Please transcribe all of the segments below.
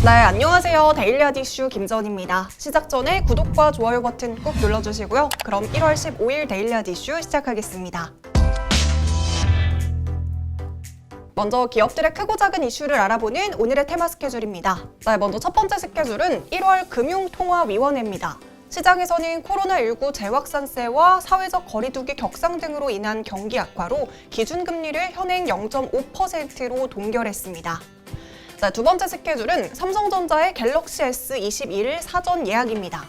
네, 안녕하세요. 데일리아드 이슈 김전입니다. 시작 전에 구독과 좋아요 버튼 꾹 눌러주시고요. 그럼 1월 15일 데일리아드 이슈 시작하겠습니다. 먼저 기업들의 크고 작은 이슈를 알아보는 오늘의 테마 스케줄입니다. 네, 먼저 첫 번째 스케줄은 1월 금융통화위원회입니다. 시장에서는 코로나19 재확산세와 사회적 거리두기 격상 등으로 인한 경기 악화로 기준금리를 현행 0.5%로 동결했습니다. 자, 두 번째 스케줄은 삼성전자의 갤럭시 S21 사전 예약입니다.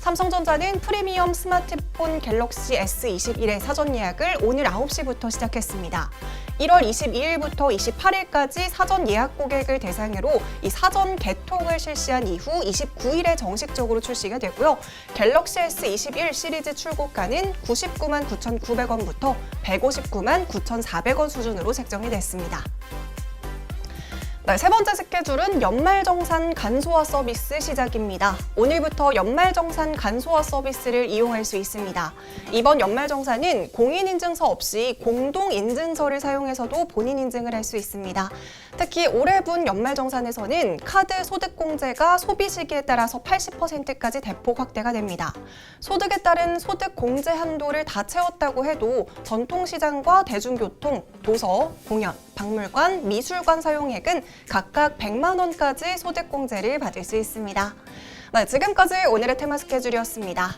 삼성전자는 프리미엄 스마트폰 갤럭시 S21의 사전 예약을 오늘 9시부터 시작했습니다. 1월 22일부터 28일까지 사전 예약 고객을 대상으로 이 사전 개통을 실시한 이후 29일에 정식적으로 출시가 되고요. 갤럭시 S21 시리즈 출고가는 99만 9,900원부터 159만 9,400원 수준으로 책정이 됐습니다. 네, 세 번째 스케줄은 연말정산 간소화 서비스 시작입니다. 오늘부터 연말정산 간소화 서비스를 이용할 수 있습니다. 이번 연말정산은 공인인증서 없이 공동인증서를 사용해서도 본인 인증을 할 수 있습니다. 특히 올해분 연말정산에서는 카드 소득공제가 소비 시기에 따라서 80%까지 대폭 확대가 됩니다. 소득에 따른 소득공제 한도를 다 채웠다고 해도 전통시장과 대중교통, 도서, 공연, 박물관, 미술관 사용액은 각각 100만 원까지 소득공제를 받을 수 있습니다. 네, 지금까지 오늘의 테마 스케줄이었습니다.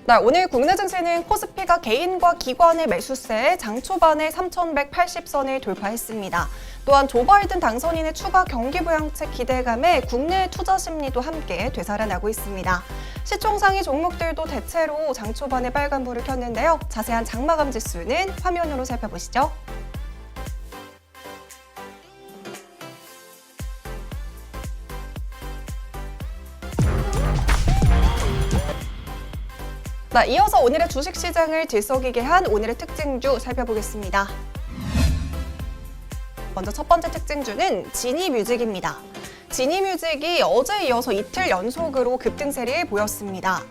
네, 오늘 국내 증시는 코스피가 개인과 기관의 매수세에 장 초반에 3,180선을 돌파했습니다. 또한 조 바이든 당선인의 추가 경기 부양책 기대감에 국내 투자 심리도 함께 되살아나고 있습니다. 시총상위 종목들도 대체로 장 초반에 빨간불을 켰는데요. 자세한 장마감 지수는 화면으로 살펴보시죠. 자, 이어서 오늘의 주식시장을 들썩이게 한 오늘의 특징주 살펴보겠습니다. 먼저 첫 번째 특징주는 지니뮤직입니다. 지니뮤직이 어제에 이어서 이틀 연속으로 급등세를 보였습니다.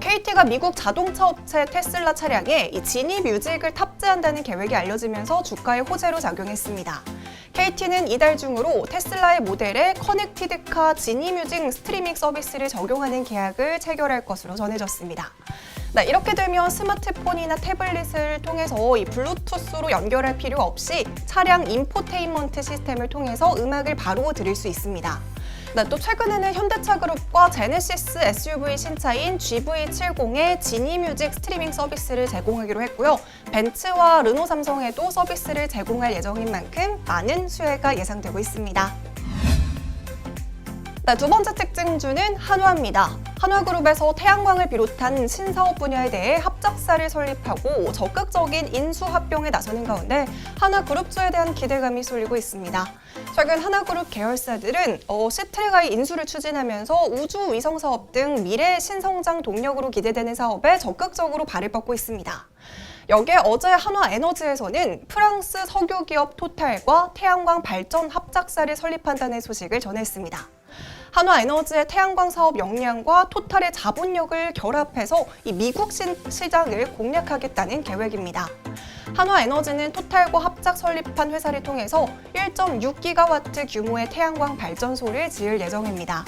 KT가 미국 자동차 업체 테슬라 차량에 이 지니뮤직을 탑재한다는 계획이 알려지면서 주가에 호재로 작용했습니다. KT는 이달 중으로 테슬라의 모델에 커넥티드카 지니뮤직 스트리밍 서비스를 적용하는 계약을 체결할 것으로 전해졌습니다. 네, 이렇게 되면 스마트폰이나 태블릿을 통해서 이 블루투스로 연결할 필요 없이 차량 인포테인먼트 시스템을 통해서 음악을 바로 들을 수 있습니다. 네, 또 최근에는 현대차 그룹과 제네시스 SUV 신차인 GV70의 지니뮤직 스트리밍 서비스를 제공하기로 했고요. 벤츠와 르노 삼성에도 서비스를 제공할 예정인 만큼 많은 수혜가 예상되고 있습니다. 네, 두 번째 특징주는 한화입니다. 한화그룹에서 태양광을 비롯한 신사업 분야에 대해 합작사를 설립하고 적극적인 인수합병에 나서는 가운데 한화그룹주에 대한 기대감이 쏠리고 있습니다. 최근 한화그룹 계열사들은 시트레가의 인수를 추진하면서 우주 위성 사업 등 미래 신성장 동력으로 기대되는 사업에 적극적으로 발을 뻗고 있습니다. 여기에 어제 한화에너지에서는 프랑스 석유기업 토탈과 태양광 발전 합작사를 설립한다는 소식을 전했습니다. 한화에너지의 태양광 사업 역량과 토탈의 자본력을 결합해서 이 미국 시장을 공략하겠다는 계획입니다. 한화에너지는 토탈과 합작 설립한 회사를 통해서 1.6기가와트 규모의 태양광 발전소를 지을 예정입니다.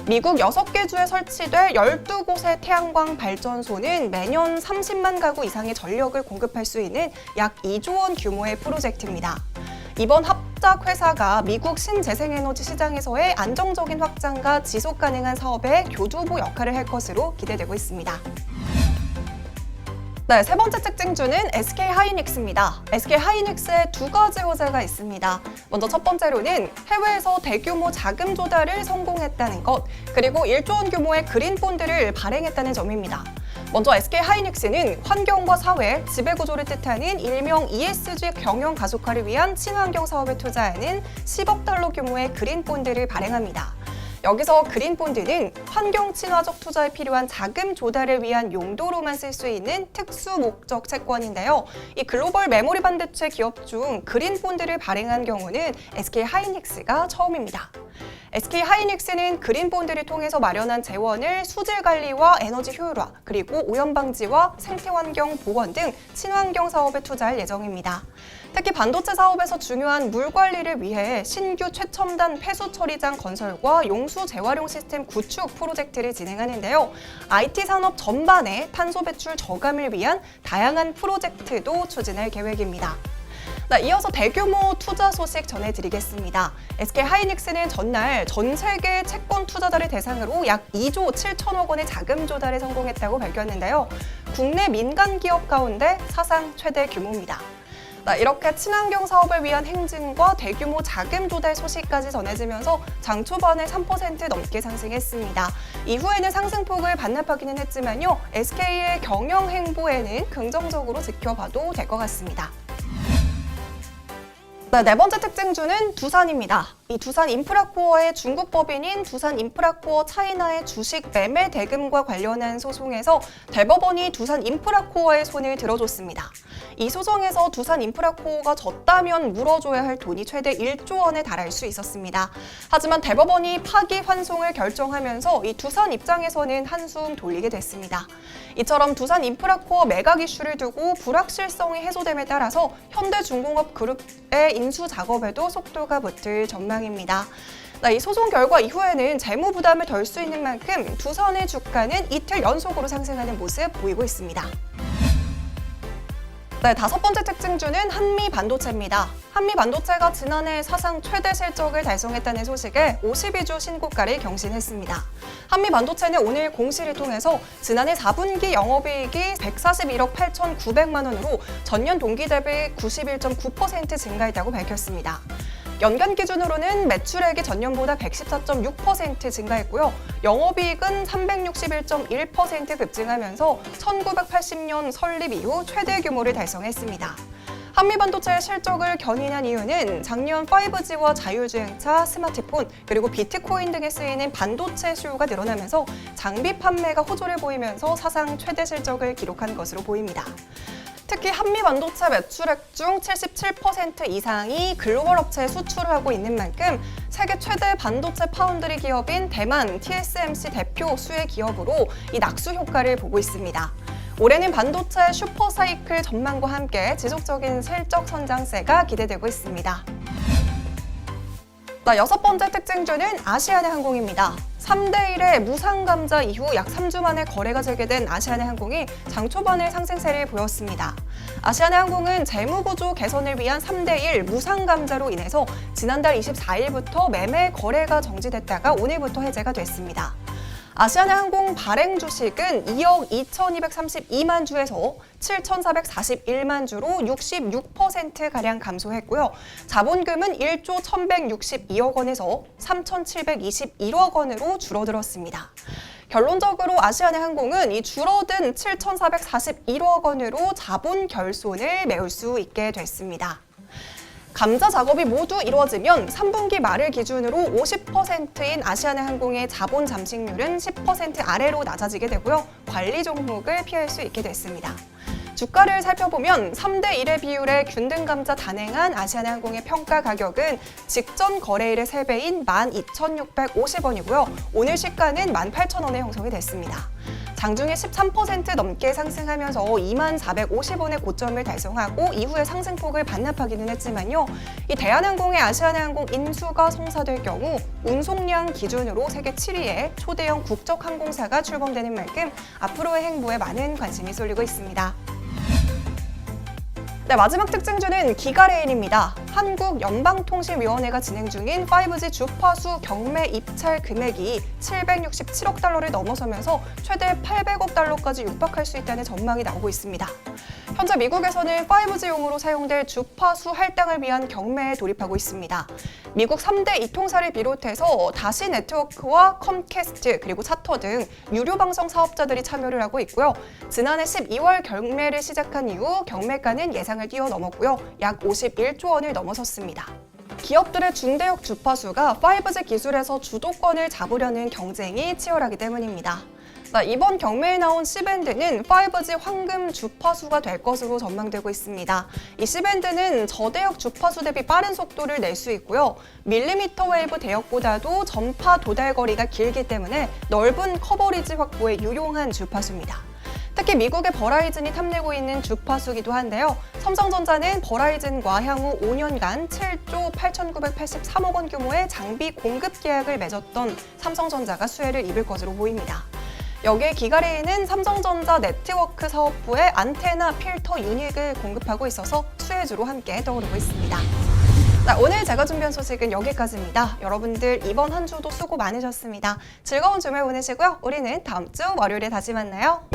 미국 6개 주에 설치될 12곳의 태양광 발전소는 매년 30만 가구 이상의 전력을 공급할 수 있는 약 2조 원 규모의 프로젝트입니다. 이번 합작 회사가 미국 신재생에너지 시장에서의 안정적인 확장과 지속 가능한 사업의 교두보 역할을 할 것으로 기대되고 있습니다. 네, 세 번째 특징주는 SK하이닉스입니다. SK하이닉스에 두 가지 호재가 있습니다. 먼저 첫 번째로는 해외에서 대규모 자금 조달을 성공했다는 것, 그리고 1조 원 규모의 그린본드를 발행했다는 점입니다. 먼저 SK하이닉스는 환경과 사회, 지배구조를 뜻하는 일명 ESG 경영 가속화를 위한 친환경 사업에 투자하는 10억 달러 규모의 그린본드를 발행합니다. 여기서 그린본드는 환경 친화적 투자에 필요한 자금 조달을 위한 용도로만 쓸 수 있는 특수 목적 채권인데요. 이 글로벌 메모리 반도체 기업 중 그린본드를 발행한 경우는 SK하이닉스가 처음입니다. SK 하이닉스는 그린본드를 통해서 마련한 재원을 수질 관리와 에너지 효율화, 그리고 오염 방지와 생태환경 보건 등 친환경 사업에 투자할 예정입니다. 특히 반도체 사업에서 중요한 물 관리를 위해 신규 최첨단 폐수 처리장 건설과 용수 재활용 시스템 구축 프로젝트를 진행하는데요. IT 산업 전반의 탄소 배출 저감을 위한 다양한 프로젝트도 추진할 계획입니다. 이어서 대규모 투자 소식 전해드리겠습니다. SK 하이닉스는 전날 전 세계 채권 투자자를 대상으로 약 2조 7천억 원의 자금 조달에 성공했다고 밝혔는데요. 국내 민간 기업 가운데 사상 최대 규모입니다. 이렇게 친환경 사업을 위한 행진과 대규모 자금 조달 소식까지 전해지면서 장 초반에 3% 넘게 상승했습니다. 이후에는 상승폭을 반납하기는 했지만요. SK의 경영 행보에는 긍정적으로 지켜봐도 될 것 같습니다. 네 번째 특징주는 두산입니다. 이 두산 인프라코어의 중국 법인인 두산 인프라코어 차이나의 주식 매매 대금과 관련한 소송에서 대법원이 두산 인프라코어의 손을 들어줬습니다. 이 소송에서 두산 인프라코어가 졌다면 물어줘야 할 돈이 최대 1조 원에 달할 수 있었습니다. 하지만 대법원이 파기환송을 결정하면서 이 두산 입장에서는 한숨 돌리게 됐습니다. 이처럼 두산 인프라코어 매각 이슈를 두고 불확실성이 해소됨에 따라서 현대중공업 그룹의 인수 작업에도 속도가 붙을 전망입니다. 이 소송 결과 이후에는 재무 부담을 덜 수 있는 만큼 두산의 주가는 이틀 연속으로 상승하는 모습 보이고 있습니다. 다섯 번째 특징주는 한미반도체입니다. 한미반도체가 지난해 사상 최대 실적을 달성했다는 소식에 52주 신고가를 경신했습니다. 한미반도체는 오늘 공시를 통해서 지난해 4분기 영업이익이 141억 8,900만 원으로 전년 동기 대비 91.9% 증가했다고 밝혔습니다. 연간 기준으로는 매출액이 전년보다 114.6% 증가했고요. 영업이익은 361.1% 급증하면서 1980년 설립 이후 최대 규모를 달성했습니다. 한미반도체의 실적을 견인한 이유는 작년 5G와 자율주행차, 스마트폰, 그리고 비트코인 등에 쓰이는 반도체 수요가 늘어나면서 장비 판매가 호조를 보이면서 사상 최대 실적을 기록한 것으로 보입니다. 특히 한미반도체 매출액 중 77% 이상이 글로벌 업체에 수출을 하고 있는 만큼 세계 최대 반도체 파운드리 기업인 대만 TSMC 대표 수혜 기업으로 이 낙수 효과를 보고 있습니다. 올해는 반도체 슈퍼사이클 전망과 함께 지속적인 실적 선장세가 기대되고 있습니다. 여섯 번째 특징주는 아시아나항공입니다. 3대1의 무상감자 이후 약 3주 만에 거래가 재개된 아시아나항공이 장 초반에 상승세를 보였습니다. 아시아나항공은 재무구조 개선을 위한 3대1 무상감자로 인해서 지난달 24일부터 매매 거래가 정지됐다가 오늘부터 해제가 됐습니다. 아시아나항공 발행 주식은 2억 2,232만 주에서 7,441만 주로 66%가량 감소했고요. 자본금은 1조 1,162억 원에서 3,721억 원으로 줄어들었습니다. 결론적으로 아시아나항공은 이 줄어든 7,441억 원으로 자본 결손을 메울 수 있게 됐습니다. 감자 작업이 모두 이루어지면 3분기 말을 기준으로 50%인 아시아나항공의 자본 잠식률은 10% 아래로 낮아지게 되고요. 관리 종목을 피할 수 있게 됐습니다. 주가를 살펴보면 3대1의 비율에 균등감자 단행한 아시아나항공의 평가 가격은 직전 거래일의 3배인 12,650원이고요. 오늘 시가는 18,000원에 형성이 됐습니다. 장중에 13% 넘게 상승하면서 2450원의 고점을 달성하고 이후에 상승폭을 반납하기는 했지만요. 이 대한항공의 아시아나항공 인수가 성사될 경우 운송량 기준으로 세계 7위의 초대형 국적항공사가 출범되는 만큼 앞으로의 행보에 많은 관심이 쏠리고 있습니다. 마지막 특징주는 기가레일입니다. 한국연방통신위원회가 진행 중인 5G 주파수 경매 입찰 금액이 767억 달러를 넘어서면서 최대 800억 달러까지 육박할 수 있다는 전망이 나오고 있습니다. 현재 미국에서는 5G용으로 사용될 주파수 할당을 위한 경매에 돌입하고 있습니다. 미국 3대 이통사를 비롯해서 다시 네트워크와 컴캐스트 그리고 차터 등 유료 방송 사업자들이 참여를 하고 있고요. 지난해 12월 경매를 시작한 이후 경매가는 예상을 뛰어넘었고요. 약 51조 원을 넘어섰습니다. 기업들의 중대역 주파수가 5G 기술에서 주도권을 잡으려는 경쟁이 치열하기 때문입니다. 자, 이번 경매에 나온 C밴드는 5G 황금 주파수가 될 것으로 전망되고 있습니다. 이 C밴드는 저대역 주파수 대비 빠른 속도를 낼 수 있고요. 밀리미터 웨이브 대역보다도 전파 도달 거리가 길기 때문에 넓은 커버리지 확보에 유용한 주파수입니다. 특히 미국의 버라이즌이 탐내고 있는 주파수기도 한데요. 삼성전자는 버라이즌과 향후 5년간 7조 8,983억 원 규모의 장비 공급 계약을 맺었던 삼성전자가 수혜를 입을 것으로 보입니다. 여기에 기가레이는 삼성전자 네트워크 사업부에 안테나 필터 유닛을 공급하고 있어서 수혜주로 함께 떠오르고 있습니다. 자, 오늘 제가 준비한 소식은 여기까지입니다. 여러분들 이번 한 주도 수고 많으셨습니다. 즐거운 주말 보내시고요. 우리는 다음 주 월요일에 다시 만나요.